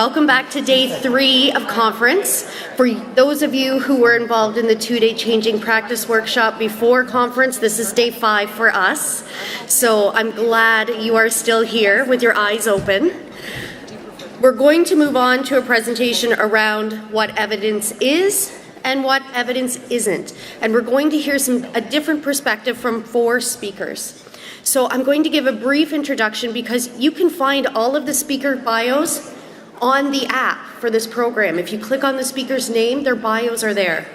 Welcome back to day 3 of conference. For those of you who were involved in the 2-day changing practice workshop before conference, this is day 5 for us. So I'm glad you are still here with your eyes open. We're going to move on to a presentation around what evidence is and what evidence isn't. And we're going to hear a different perspective from 4 speakers. So I'm going to give a brief introduction because you can find all of the speaker bios on the app for this program. If you click on the speaker's name, their bios are there.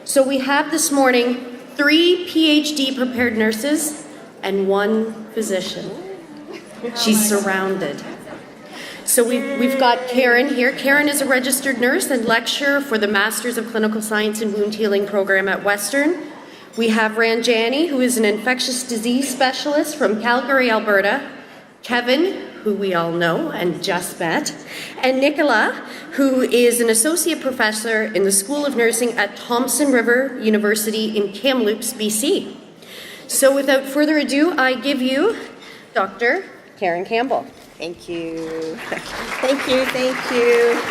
So we have this morning 3 PhD prepared nurses and 1 physician. She's surrounded. So we've got Karen here. Karen is a registered nurse and lecturer for the Masters of Clinical Science and Wound Healing program at Western. We have Ranjani, who is an infectious disease specialist from Calgary, Alberta. Kevin, who we all know and just met. And Nicola, who is an associate professor in the School of Nursing at Thompson River University in Kamloops, BC. So without further ado, I give you Dr. Karen Campbell. Thank you. Thank you.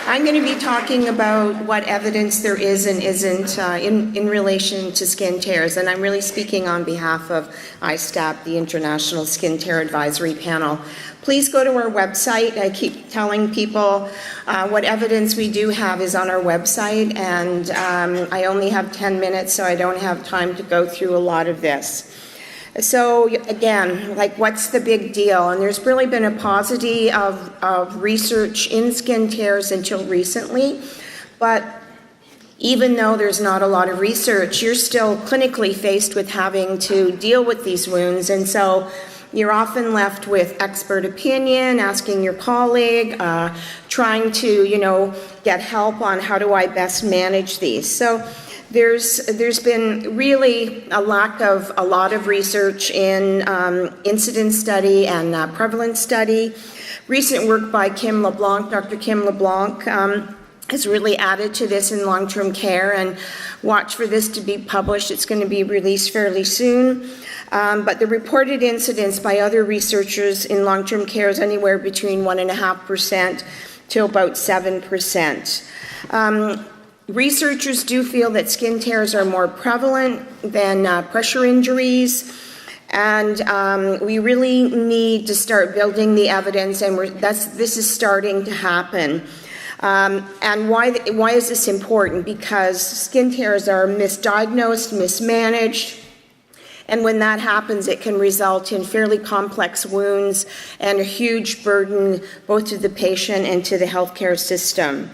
I'm going to be talking about what evidence there is and isn't in relation to skin tears, and I'm really speaking on behalf of ISTAP, the International Skin Tear Advisory Panel. Please go to our website. I keep telling people what evidence we do have is on our website, and I only have 10 minutes, so I don't have time to go through a lot of this. So again, like, what's the big deal? And there's really been a paucity of research in skin tears until recently, but even though there's not a lot of research, you're still clinically faced with having to deal with these wounds, and so you're often left with expert opinion, asking your colleague, trying to, get help on how do I best manage these. So there's been really a lack of a lot of research in incidence study and prevalence study. Recent work by Dr. Kim LeBlanc, has really added to this in long-term care, and watch for this to be published. It's going to be released fairly soon. But the reported incidence by other researchers in long-term care is anywhere between 1.5% to about 7%. Researchers do feel that skin tears are more prevalent than pressure injuries, and we really need to start building the evidence, and this is starting to happen. And why is this important? Because skin tears are misdiagnosed, mismanaged, and when that happens, it can result in fairly complex wounds and a huge burden both to the patient and to the healthcare system.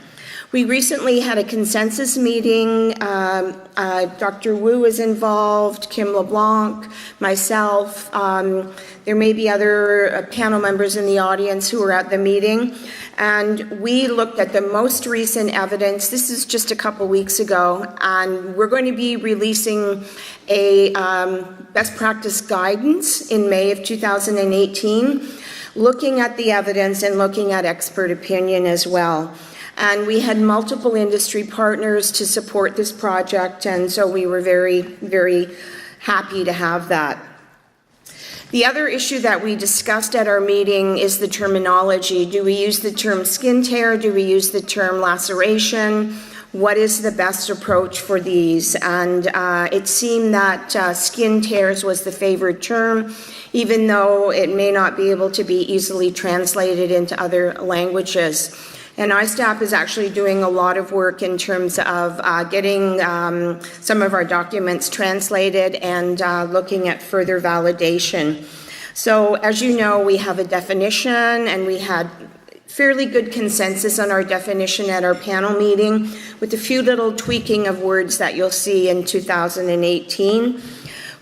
We recently had a consensus meeting. Dr. Wu is involved, Kim LeBlanc, myself. There may be other panel members in the audience who were at the meeting. And we looked at the most recent evidence. This is just a couple weeks ago. And we're going to be releasing a best practice guidance in May of 2018, looking at the evidence and looking at expert opinion as well. And we had multiple industry partners to support this project, and so we were very, very happy to have that. The other issue that we discussed at our meeting is the terminology. Do we use the term skin tear? Do we use the term laceration? What is the best approach for these? And it seemed that skin tears was the favored term, even though it may not be able to be easily translated into other languages. And ISTAP is actually doing a lot of work in terms of getting some of our documents translated and looking at further validation. So as you know, we have a definition, and we had fairly good consensus on our definition at our panel meeting, with a few little tweaking of words that you'll see in 2018.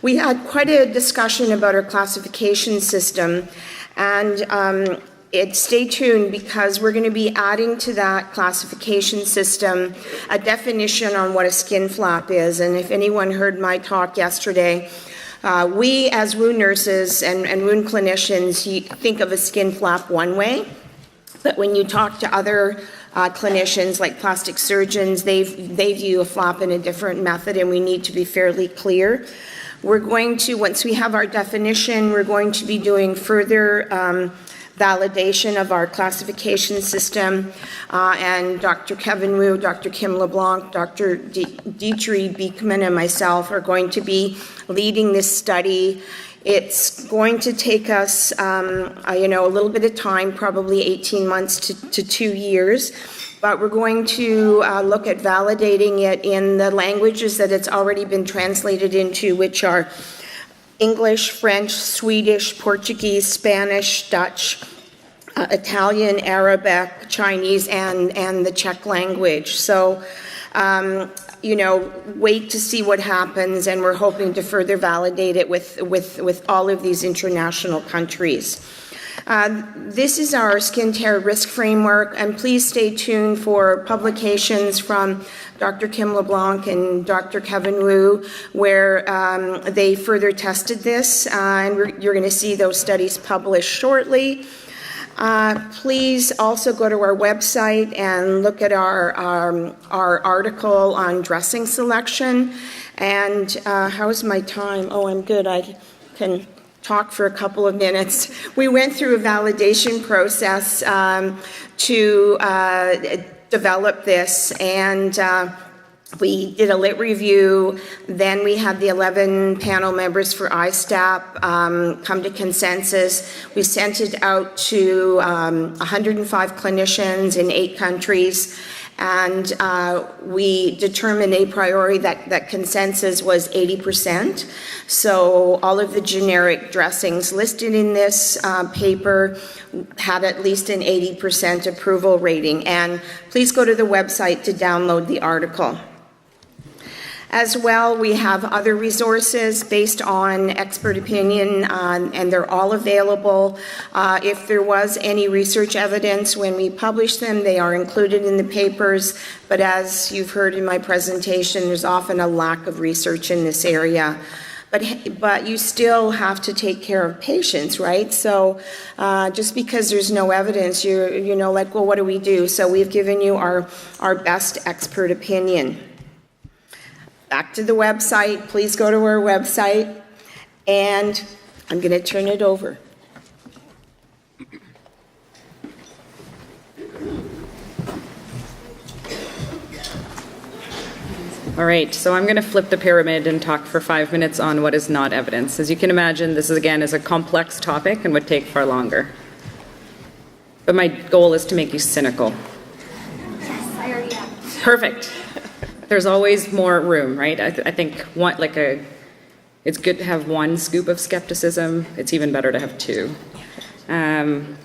We had quite a discussion about our classification system, and stay tuned, because we're going to be adding to that classification system a definition on what a skin flap is. And if anyone heard my talk yesterday, we as wound nurses and wound clinicians, you think of a skin flap one way, but when you talk to other clinicians like plastic surgeons, they view a flap in a different method, and we need to be fairly clear. We're going to, once we have our definition, we're going to be doing further validation of our classification system, and Dr. Kevin Wu, Dr. Kim LeBlanc, Dr. Dietrich Beekman, and myself are going to be leading this study. It's going to take us, a little bit of time, probably 18 months to 2 years, but we're going to look at validating it in the languages that it's already been translated into, which are English, French, Swedish, Portuguese, Spanish, Dutch, Italian, Arabic, Chinese, and the Czech language. So, wait to see what happens, and we're hoping to further validate it with all of these international countries. This is our skin tear risk framework, and please stay tuned for publications from Dr. Kim LeBlanc and Dr. Kevin Wu, where they further tested this, and you're going to see those studies published shortly. Please also go to our website and look at our article on dressing selection. And how's my time? Oh, I'm good. I can talk for a couple of minutes. We went through a validation process to develop this, and we did a lit review. Then we had the 11 panel members for ISTAP come to consensus. We sent it out to 105 clinicians in 8 countries, and we determined a priori that consensus was 80%. So all of the generic dressings listed in this paper had at least an 80% approval rating. And please go to the website to download the article. As well, we have other resources based on expert opinion, and they're all available. If there was any research evidence when we publish them, they are included in the papers. But as you've heard in my presentation, there's often a lack of research in this area. But you still have to take care of patients, right? So just because there's no evidence, you're like, well, what do we do? So we've given you our best expert opinion. Back to the website. Please go to our website, and I'm going to turn it over. All right, so I'm going to flip the pyramid and talk for 5 minutes on what is not evidence. As you can imagine, this is a complex topic and would take far longer. But my goal is to make you cynical. Yes, I already am. Perfect. There's always more room, right? I think it's good to have one scoop of skepticism. It's even better to have 2. So I'm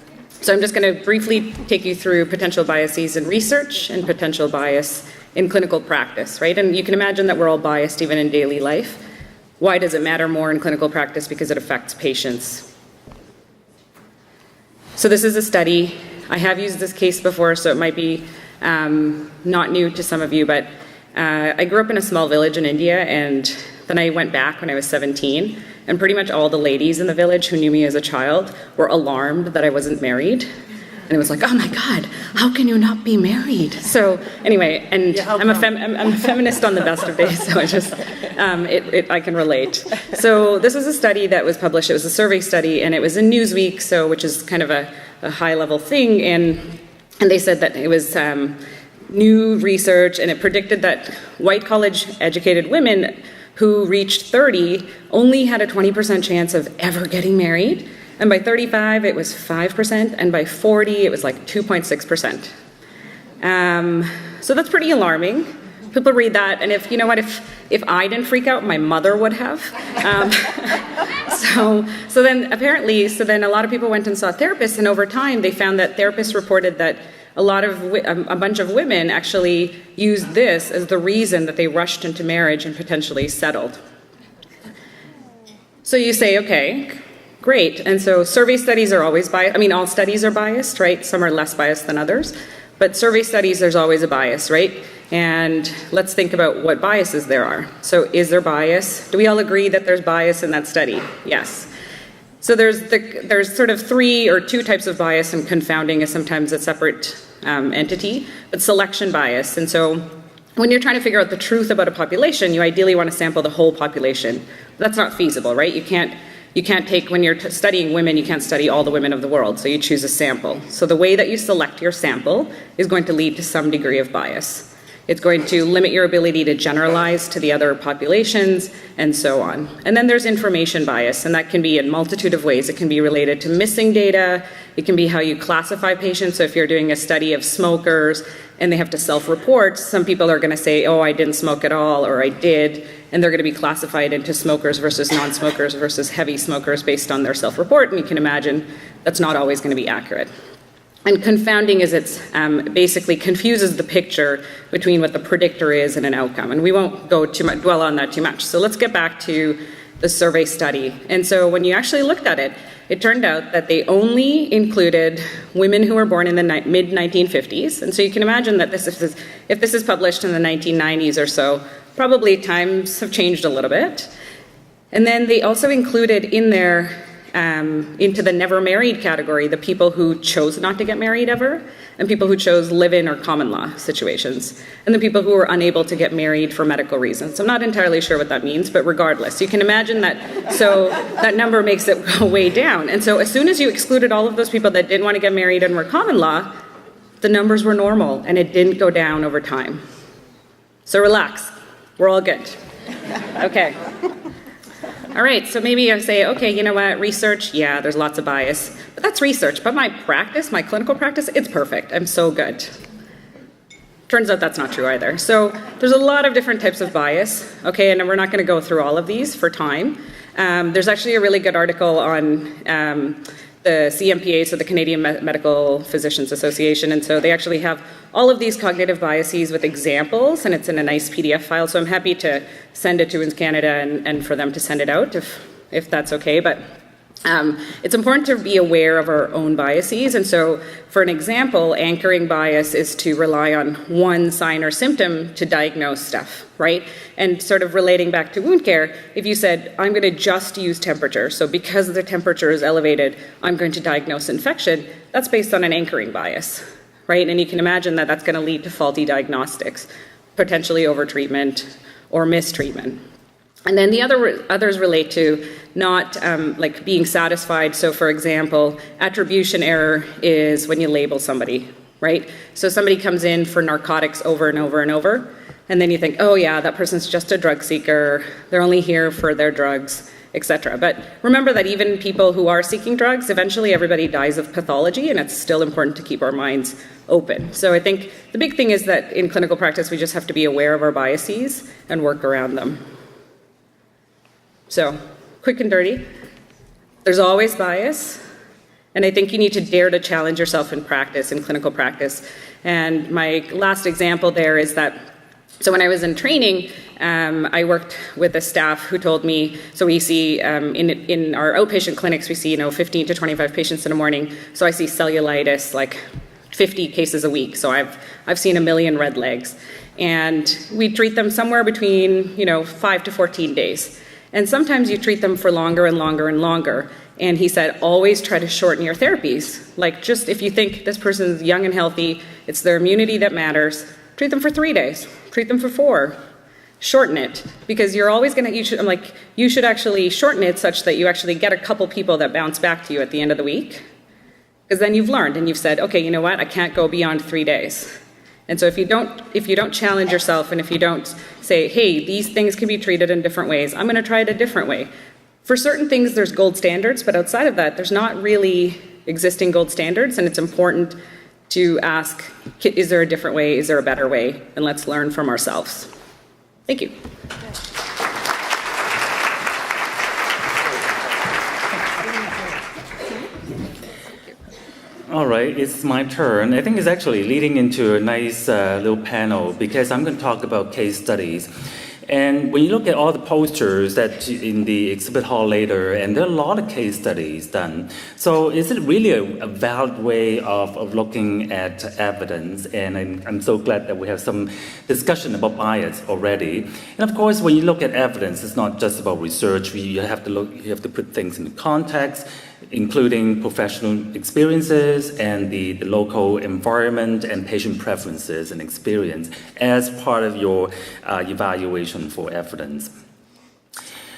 just going to briefly take you through potential biases in research and potential bias in clinical practice, right? And you can imagine that we're all biased even in daily life. Why does it matter more in clinical practice? Because it affects patients. So this is a study. I have used this case before, so it might be not new to some of you, but I grew up in a small village in India, and then I went back when I was 17, and pretty much all the ladies in the village who knew me as a child were alarmed that I wasn't married. And it was like, oh my God, how can you not be married? So anyway, and I'm a feminist on the best of days, so I can relate. So this was a study that was published. It was a survey study, and it was in Newsweek, which is kind of a high-level thing, and they said that it was new research, and it predicted that white college-educated women who reached 30 only had a 20% chance of ever getting married, and by 35 it was 5%, and by 40 it was like 2.6%. So that's pretty alarming. People read that, and if I didn't freak out, my mother would have. So then a lot of people went and saw therapists, and over time they found that therapists reported that a bunch of women actually used this as the reason that they rushed into marriage and potentially settled. So you say, okay, great. And so survey studies are always biased. I mean, all studies are biased, right? Some are less biased than others. But survey studies, there's always a bias, right? And let's think about what biases there are. So is there bias? Do we all agree that there's bias in that study? Yes. So there's sort of 3 or 2 types of bias, and confounding is sometimes a separate entity, but selection bias. And so when you're trying to figure out the truth about a population, you ideally want to sample the whole population. That's not feasible, right? You can't you can't take, when you're studying women, you can't study all the women of the world, so you choose a sample. So the way that you select your sample is going to lead to some degree of bias. It's going to limit your ability to generalize to the other populations, and so on. And then there's information bias, and that can be in a multitude of ways. It can be related to missing data. It can be how you classify patients. So if you're doing a study of smokers and they have to self-report, some people are going to say, oh, I didn't smoke at all, or I did, and they're going to be classified into smokers versus non-smokers versus heavy smokers based on their self-report, and you can imagine that's not always going to be accurate. And confounding is it basically confuses the picture between what the predictor is and an outcome. And we won't go dwell on that too much. So let's get back to the survey study. And so when you actually looked at it, it turned out that they only included women who were born in the mid-1950s. And so you can imagine that if this is published in the 1990s or so, probably times have changed a little bit. And then they also included in there into the never married category, the people who chose not to get married ever, and people who chose live-in or common law situations, and the people who were unable to get married for medical reasons. I'm not entirely sure what that means, but regardless, you can imagine that, so that number makes it go way down. And so as soon as you excluded all of those people that didn't want to get married and were common law, the numbers were normal, and it didn't go down over time. So relax, we're all good. Okay. All right, so maybe I say, okay, you know what, research, yeah, there's lots of bias, but that's research. But my practice, my clinical practice, it's perfect. I'm so good. Turns out that's not true either. So there's a lot of different types of bias, okay, and we're not going to go through all of these for time. There's actually a really good article on the CMPA, so the Canadian Medical Physicians Association, and so they actually have all of these cognitive biases with examples, and it's in a nice PDF file, so I'm happy to send it to WINS Canada and for them to send it out if that's okay. But it's important to be aware of our own biases, and so for an example, anchoring bias is to rely on one sign or symptom to diagnose stuff, right? And sort of relating back to wound care, if you said, I'm going to just use temperature, so because the temperature is elevated, I'm going to diagnose infection, that's based on an anchoring bias, right? And you can imagine that that's going to lead to faulty diagnostics, potentially overtreatment or mistreatment. And then the others relate to not like being satisfied. So for example, attribution error is when you label somebody, right? So somebody comes in for narcotics over and over and over, and then you think, oh yeah, that person's just a drug seeker, they're only here for their drugs, etc. But remember that even people who are seeking drugs, eventually everybody dies of pathology, and it's still important to keep our minds open. So I think the big thing is that in clinical practice, we just have to be aware of our biases and work around them. So, quick and dirty, there's always bias, and I think you need to dare to challenge yourself in practice, in clinical practice. And my last example there is that, so when I was in training, I worked with a staff who told me, so we see in our outpatient clinics, we see 15 to 25 patients in the morning, so I see cellulitis like 50 cases a week, so I've seen 1 million red legs. And we treat them somewhere between 5 to 14 days. And sometimes you treat them for longer and longer and longer. And he said, always try to shorten your therapies. Like just if you think this person's young and healthy, it's their immunity that matters, treat them for 3 days, treat them for 4. Shorten it, because you're always going to, you should actually shorten it such that you actually get a couple people that bounce back to you at the end of the week. Because then you've learned and you've said, okay, you know what, I can't go beyond 3 days. And so if you don't challenge yourself, and if you don't say, hey, these things can be treated in different ways, I'm going to try it a different way. For certain things, there's gold standards, but outside of that, there's not really existing gold standards, and it's important to ask, is there a different way? Is there a better way? And let's learn from ourselves. Thank you. All right, it's my turn. I think it's actually leading into a nice little panel because I'm going to talk about case studies. And when you look at all the posters that in the exhibit hall later, and there are a lot of case studies done. So is it really a valid way of looking at evidence? And I'm so glad that we have some discussion about bias already. And of course, when you look at evidence, it's not just about research. You have to put things in context, including professional experiences and the local environment and patient preferences and experience as part of your evaluation for evidence.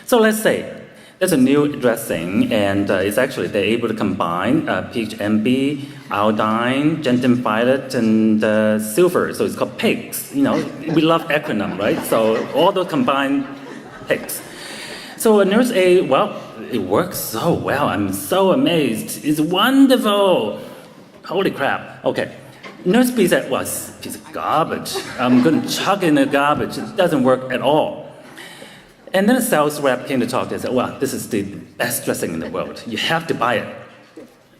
So let's say There's a new dressing, and it's actually they're able to combine PHMB, iodine, gentian violet, and silver. So it's called PIGS. We love acronym, right? So all those combined PIGS. So nurse A, well, it works so well. I'm so amazed. It's wonderful. Holy crap. Okay. Nurse B said, well, it's a piece of garbage. I'm going to chuck it in the garbage. It doesn't work at all. And then a sales rep came to talk to us and said, well, this is the best dressing in the world. You have to buy it.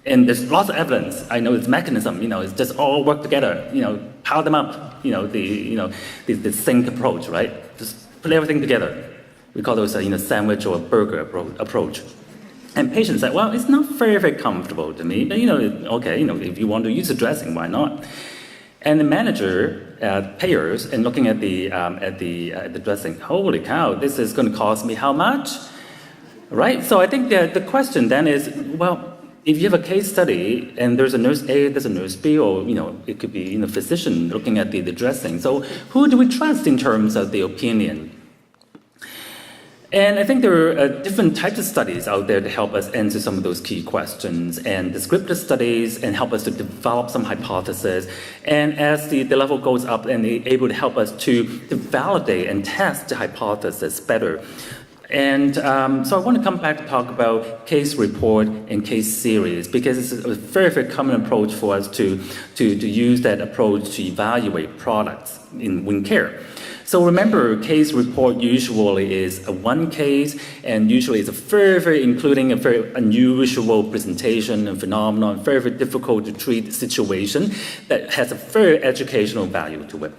And there's lots of evidence. I know it's mechanism, it's just all work together, pile them up, the sink approach, right? Just put everything together. We call those a sandwich or burger approach. And patients said, well, it's not very, very comfortable to me, but okay, if you want to use the dressing, why not? And the manager, payers, and looking at the dressing, holy cow, this is going to cost me how much? Right? So I think the question then is, well, if you have a case study and there's a nurse A, there's a nurse B, or it could be a physician looking at the dressing. So who do we trust in terms of the opinion? And I think there are different types of studies out there to help us answer some of those key questions, and descriptive studies, and help us to develop some hypotheses. And as the level goes up, and they're able to help us to validate and test the hypothesis better. And so I want to come back to talk about case report and case series, because it's a very, very common approach for us to use that approach to evaluate products in wound care. So remember, case report usually is a one case, and usually it's a very, very including a very unusual presentation and phenomenon, very, very difficult to treat situation that has a very educational value to it.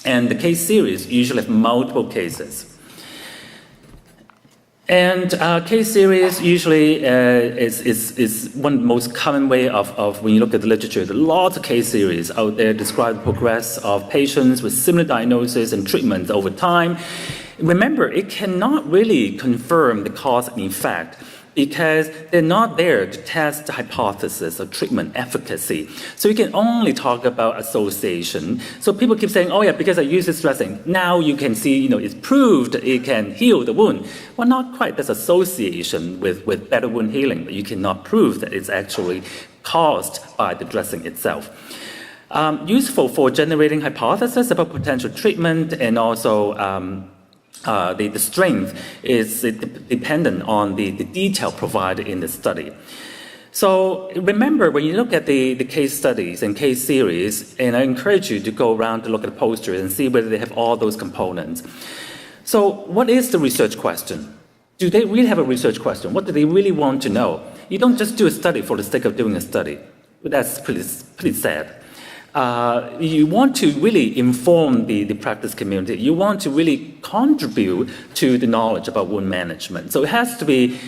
And the case series usually have multiple cases. And case series usually is one of the most common way of when you look at the literature. There are lots of case series out there describe the progress of patients with similar diagnosis and treatment over time. Remember, it cannot really confirm the cause and effect, because they're not there to test the hypothesis of treatment efficacy. So you can only talk about association. So people keep saying, oh yeah, because I use this dressing, now you can see, it's proved it can heal the wound. Well, not quite. There's association with better wound healing, but you cannot prove that it's actually caused by the dressing itself. Useful for generating hypotheses about potential treatment, and also the strength is dependent on the detail provided in the study. So remember, when you look at the case studies and case series, and I encourage you to go around to look at the posters and see whether they have all those components. So what is the research question? Do they really have a research question? What do they really want to know? You don't just do a study for the sake of doing a study. That's pretty sad. You want to really inform the practice community. You want to really contribute to the knowledge about wound management. So there has to be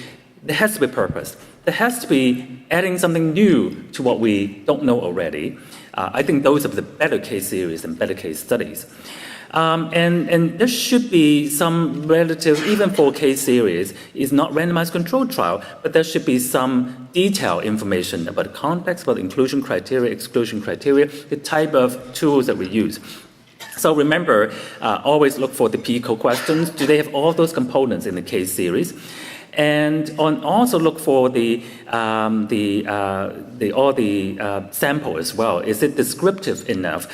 purpose. There has to be adding something new to what we don't know already. I think those are the better case series and better case studies. And there should be some relative, even for case series, it's not randomized controlled trial, but there should be some detailed information about the context, about inclusion criteria, exclusion criteria, the type of tools that we use. So remember, always look for the PICO questions. Do they have all those components in the case series? And also look for the sample as well. Is it descriptive enough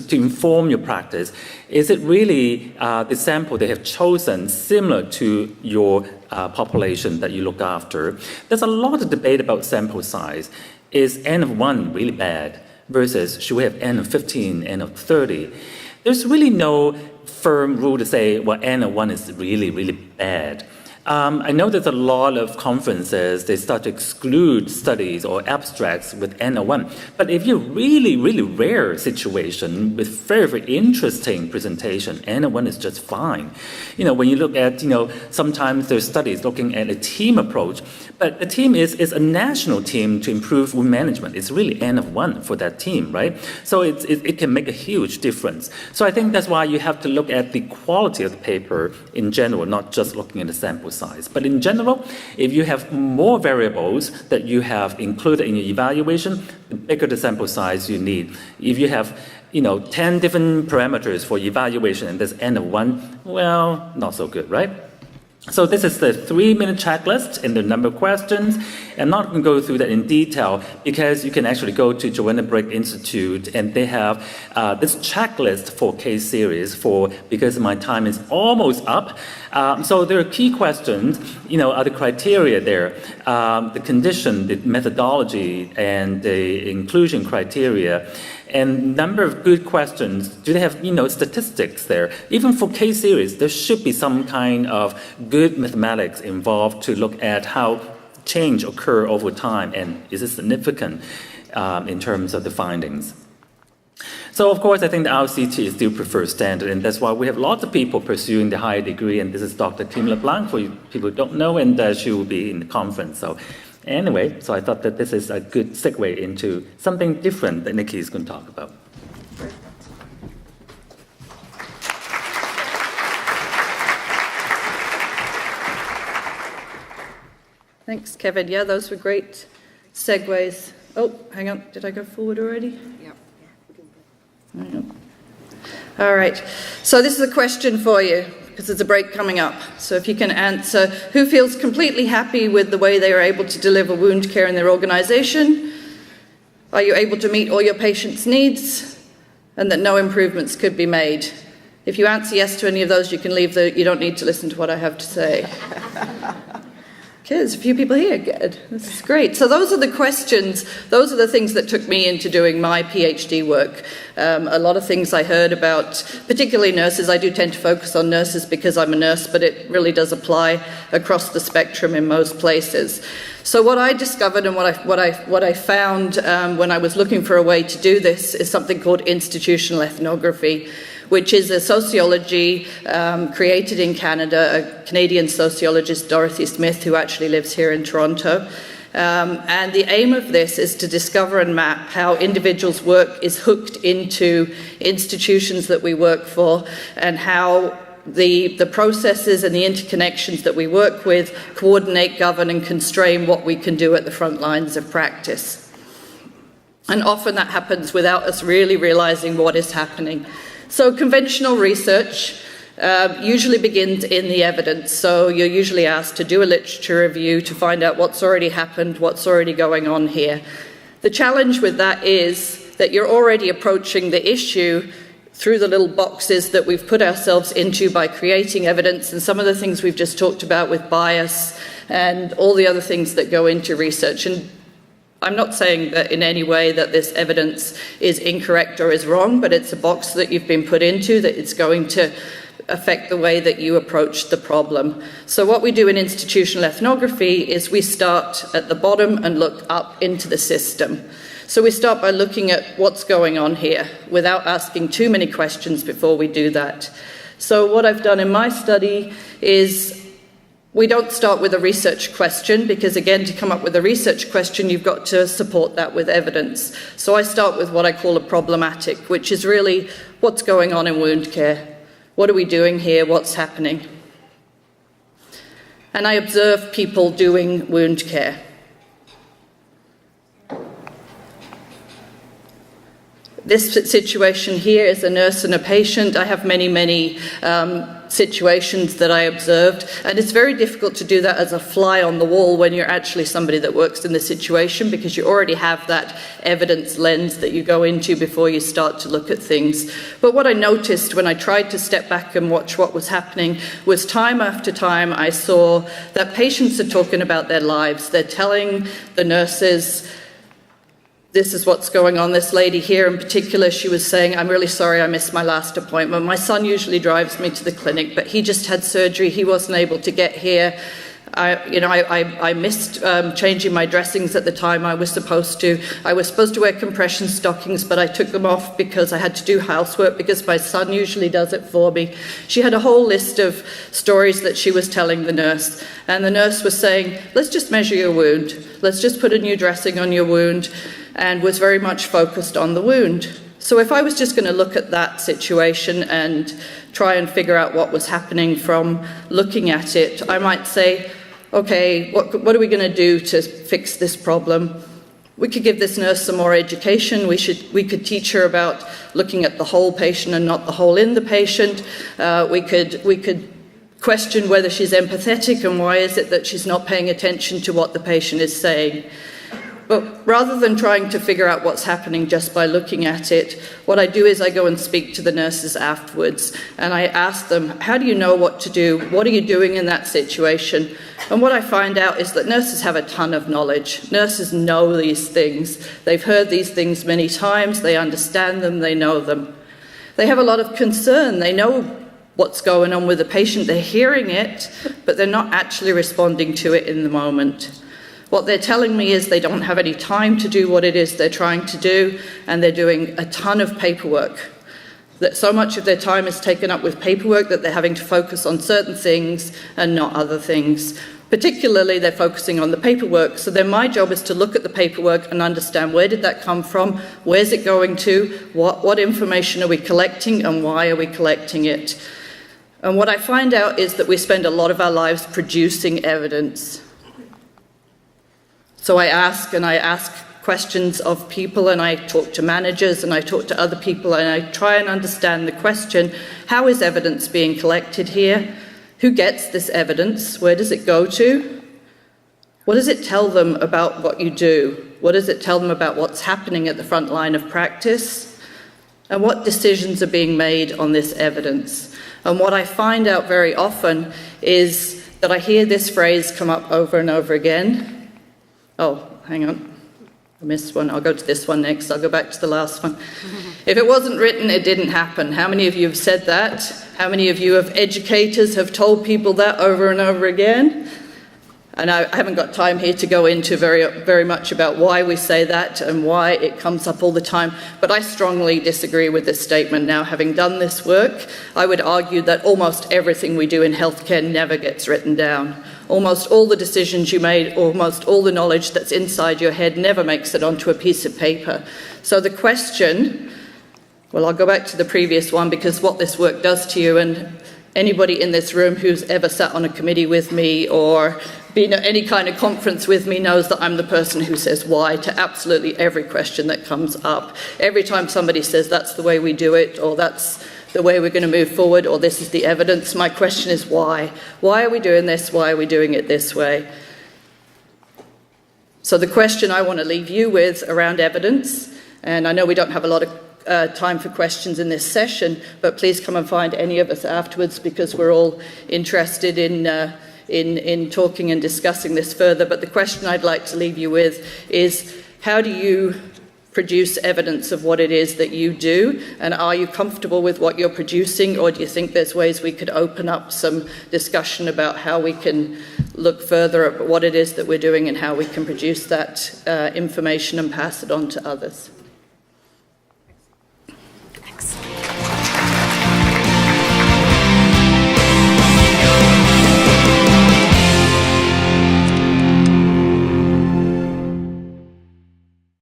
to inform your practice? Is it really the sample they have chosen similar to your population that you look after? There's a lot of debate about sample size. Is N of 1 really bad versus should we have N of 15, N of 30? There's really no firm rule to say, well, N of 1 is really, really bad. I know there's a lot of conferences, they start to exclude studies or abstracts with N of 1. But if you're really, really rare situation with very, very interesting presentation, N of 1 is just fine. When you look at, sometimes there's studies looking at a team approach, but the team is a national team to improve wound management. It's really N of 1 for that team, right? So it can make a huge difference. So I think that's why you have to look at the quality of the paper in general, not just looking at the sample size. But in general, if you have more variables that you have included in your evaluation, the bigger the sample size you need. If you have 10 different parameters for evaluation and there's N of 1, well, not so good, right? So this is the 3-minute checklist and the number of questions. I'm not going to go through that in detail because you can actually go to Joanna Briggs Institute and they have this checklist for case series because my time is almost up. So there are key questions, are the criteria there, the condition, the methodology, and the inclusion criteria. And number of good questions. Do they have, statistics there? Even for case series, there should be some kind of good mathematics involved to look at how change occur over time and is it significant in terms of the findings. So, of course, I think the RCT is still preferred standard, and that's why we have lots of people pursuing the higher degree, and this is Dr. Kim LeBlanc, for you people who don't know, and she will be in the conference. So, anyway, I thought that this is a good segue into something different that Nikki is going to talk about. Thanks, Kevin. Yeah, those were great segues. Oh, hang on. Did I go forward already? Yeah. All right. So this is a question for you, because there's a break coming up. So if you can answer, who feels completely happy with the way they are able to deliver wound care in their organisation? Are you able to meet all your patients' needs? And that no improvements could be made? If you answer yes to any of those, you can leave. You don't need to listen to what I have to say. Okay, there's a few people here. Good. This is great. So those are the questions. Those are the things that took me into doing my PhD work. A lot of things I heard about, particularly nurses. I do tend to focus on nurses because I'm a nurse, but it really does apply across the spectrum in most places. So what I discovered and what I found when I was looking for a way to do this is something called institutional ethnography, which is a sociology created in Canada, a Canadian sociologist, Dorothy Smith, who actually lives here in Toronto. And the aim of this is to discover and map how individuals' work is hooked into institutions that we work for, and how the processes and the interconnections that we work with coordinate, govern, and constrain what we can do at the front lines of practice. And often that happens without us really realizing what is happening. So conventional research usually begins in the evidence. So you're usually asked to do a literature review to find out what's already happened, what's already going on here. The challenge with that is that you're already approaching the issue through the little boxes that we've put ourselves into by creating evidence, and some of the things we've just talked about with bias and all the other things that go into research. And I'm not saying that in any way that this evidence is incorrect or is wrong, but it's a box that you've been put into that it's going to affect the way that you approach the problem. So what we do in institutional ethnography is we start at the bottom and look up into the system. So we start by looking at what's going on here without asking too many questions before we do that. So what I've done in my study is we don't start with a research question because, again, to come up with a research question, you've got to support that with evidence. So I start with what I call a problematic, which is really what's going on in wound care. What are we doing here? What's happening? And I observe people doing wound care. This situation here is a nurse and a patient. I have many situations that I observed, and it's very difficult to do that as a fly on the wall when you're actually somebody that works in the situation, because you already have that evidence lens that you go into before you start to look at things. But what I noticed when I tried to step back and watch what was happening was time after time I saw that patients are talking about their lives. They're telling the nurses, this is what's going on. This lady here in particular, she was saying, I'm really sorry I missed my last appointment. My son usually drives me to the clinic, but he just had surgery. He wasn't able to get here. I missed changing my dressings at the time I was supposed to. I was supposed to wear compression stockings, but I took them off because I had to do housework because my son usually does it for me. She had a whole list of stories that she was telling the nurse, and the nurse was saying, let's just measure your wound. Let's just put a new dressing on your wound, and was very much focused on the wound. So if I was just going to look at that situation and try and figure out what was happening from looking at it, I might say, okay, what are we going to do to fix this problem? We could give this nurse some more education. We could teach her about looking at the whole patient and not the hole in the patient. We could question whether she's empathetic and why is it that she's not paying attention to what the patient is saying. But rather than trying to figure out what's happening just by looking at it, what I do is I go and speak to the nurses afterwards, and I ask them, how do you know what to do? What are you doing in that situation? And what I find out is that nurses have a ton of knowledge. Nurses know these things. They've heard these things many times. They understand them. They know them. They have a lot of concern. They know what's going on with the patient. They're hearing it, but they're not actually responding to it in the moment. What they're telling me is they don't have any time to do what it is they're trying to do, and they're doing a ton of paperwork. That so much of their time is taken up with paperwork that they're having to focus on certain things and not other things. Particularly, they're focusing on the paperwork. So then my job is to look at the paperwork and understand, where did that come from? Where's it going to? What information are we collecting, and why are we collecting it? And what I find out is that we spend a lot of our lives producing evidence. So I ask questions of people, and I talk to managers, and I talk to other people, and I try and understand the question, how is evidence being collected here? Who gets this evidence? Where does it go to? What does it tell them about what you do? What does it tell them about what's happening at the front line of practice? And what decisions are being made on this evidence? And what I find out very often is that I hear this phrase come up over and over again. Oh, hang on. I missed one. I'll go to this one next. I'll go back to the last one. If it wasn't written, it didn't happen. How many of you have said that? How many of you have educators have told people that over and over again? And I haven't got time here to go into very much about why we say that and why it comes up all the time, but I strongly disagree with this statement. Now, having done this work, I would argue that almost everything we do in healthcare never gets written down. Almost all the decisions you made, almost all the knowledge that's inside your head never makes it onto a piece of paper. So the question, well, I'll go back to the previous one, because what this work does to you, and anybody in this room who's ever sat on a committee with me or been at any kind of conference with me knows that I'm the person who says why to absolutely every question that comes up. Every time somebody says that's the way we do it, or that's the way we're going to move forward, or this is the evidence, my question is why. Why are we doing this? Why are we doing it this way? So the question I want to leave you with around evidence, and I know we don't have a lot of time for questions in this session, but please come and find any of us afterwards, because we're all interested in talking and discussing this further. But the question I'd like to leave you with is, how do you produce evidence of what it is that you do, and are you comfortable with what you're producing, or do you think there's ways we could open up some discussion about how we can look further at what it is that we're doing and how we can produce that information and pass it on to others?